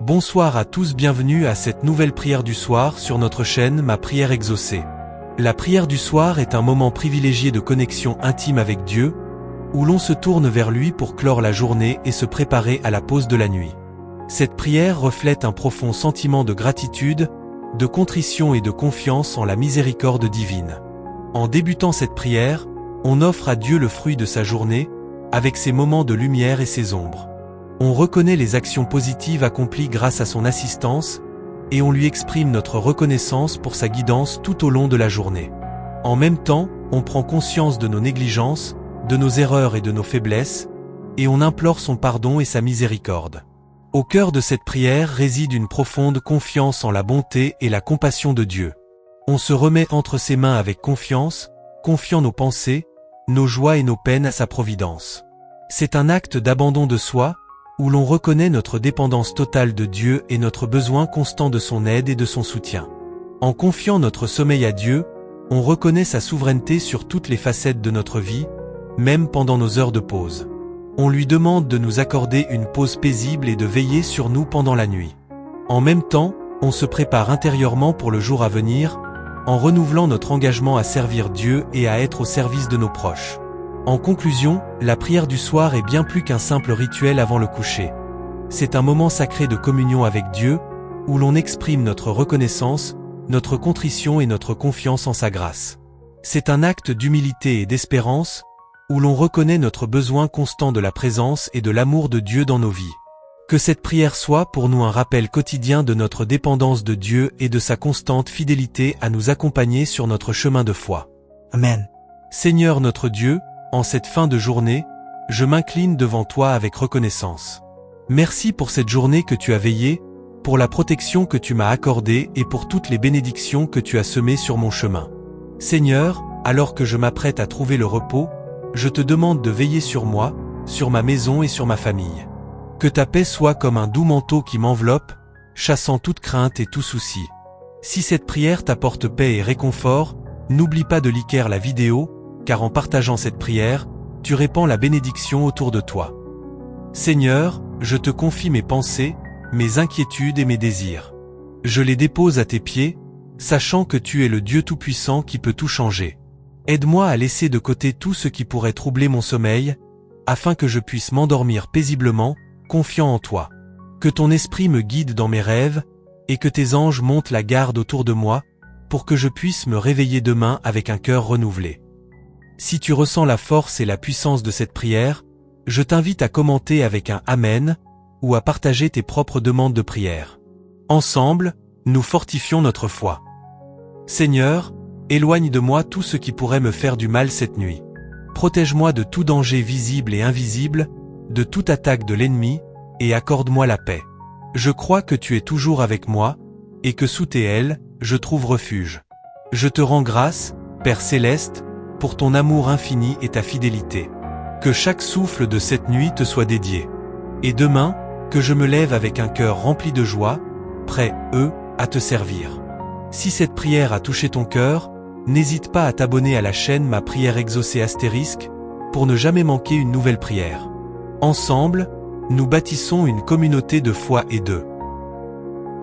Bonsoir à tous, bienvenue à cette nouvelle prière du soir sur notre chaîne Ma Prière Exaucée. La prière du soir est un moment privilégié de connexion intime avec Dieu, où l'on se tourne vers lui pour clore la journée et se préparer à la pause de la nuit. Cette prière reflète un profond sentiment de gratitude, de contrition et de confiance en la miséricorde divine. En débutant cette prière, on offre à Dieu le fruit de sa journée, avec ses moments de lumière et ses ombres. On reconnaît les actions positives accomplies grâce à son assistance, et on lui exprime notre reconnaissance pour sa guidance tout au long de la journée. En même temps, on prend conscience de nos négligences, de nos erreurs et de nos faiblesses, et on implore son pardon et sa miséricorde. Au cœur de cette prière réside une profonde confiance en la bonté et la compassion de Dieu. On se remet entre ses mains avec confiance, confiant nos pensées, nos joies et nos peines à sa providence. C'est un acte d'abandon de soi, où l'on reconnaît notre dépendance totale de Dieu et notre besoin constant de son aide et de son soutien. En confiant notre sommeil à Dieu, on reconnaît sa souveraineté sur toutes les facettes de notre vie, même pendant nos heures de pause. On lui demande de nous accorder une pause paisible et de veiller sur nous pendant la nuit. En même temps, on se prépare intérieurement pour le jour à venir, en renouvelant notre engagement à servir Dieu et à être au service de nos proches. En conclusion, la prière du soir est bien plus qu'un simple rituel avant le coucher. C'est un moment sacré de communion avec Dieu, où l'on exprime notre reconnaissance, notre contrition et notre confiance en sa grâce. C'est un acte d'humilité et d'espérance, où l'on reconnaît notre besoin constant de la présence et de l'amour de Dieu dans nos vies. Que cette prière soit pour nous un rappel quotidien de notre dépendance de Dieu et de sa constante fidélité à nous accompagner sur notre chemin de foi. Amen. Seigneur notre Dieu, en cette fin de journée, je m'incline devant toi avec reconnaissance. Merci pour cette journée que tu as veillée, pour la protection que tu m'as accordée et pour toutes les bénédictions que tu as semées sur mon chemin. Seigneur, alors que je m'apprête à trouver le repos, je te demande de veiller sur moi, sur ma maison et sur ma famille. Que ta paix soit comme un doux manteau qui m'enveloppe, chassant toute crainte et tout souci. Si cette prière t'apporte paix et réconfort, n'oublie pas de liker la vidéo, car en partageant cette prière, tu répands la bénédiction autour de toi. Seigneur, je te confie mes pensées, mes inquiétudes et mes désirs. Je les dépose à tes pieds, sachant que tu es le Dieu Tout-Puissant qui peut tout changer. Aide-moi à laisser de côté tout ce qui pourrait troubler mon sommeil, afin que je puisse m'endormir paisiblement, confiant en toi. Que ton esprit me guide dans mes rêves, et que tes anges montent la garde autour de moi, pour que je puisse me réveiller demain avec un cœur renouvelé. Si tu ressens la force et la puissance de cette prière, je t'invite à commenter avec un Amen, ou à partager tes propres demandes de prière. Ensemble, nous fortifions notre foi. Seigneur, éloigne de moi tout ce qui pourrait me faire du mal cette nuit. Protège-moi de tout danger visible et invisible, de toute attaque de l'ennemi, et accorde-moi la paix. Je crois que tu es toujours avec moi, et que sous tes ailes, je trouve refuge. Je te rends grâce, Père Céleste, pour ton amour infini et ta fidélité. Que chaque souffle de cette nuit te soit dédié. Et demain, que je me lève avec un cœur rempli de joie, prêt, à te servir. Si cette prière a touché ton cœur, n'hésite pas à t'abonner à la chaîne Ma Prière Exaucée * pour ne jamais manquer une nouvelle prière. Ensemble, nous bâtissons une communauté de foi et de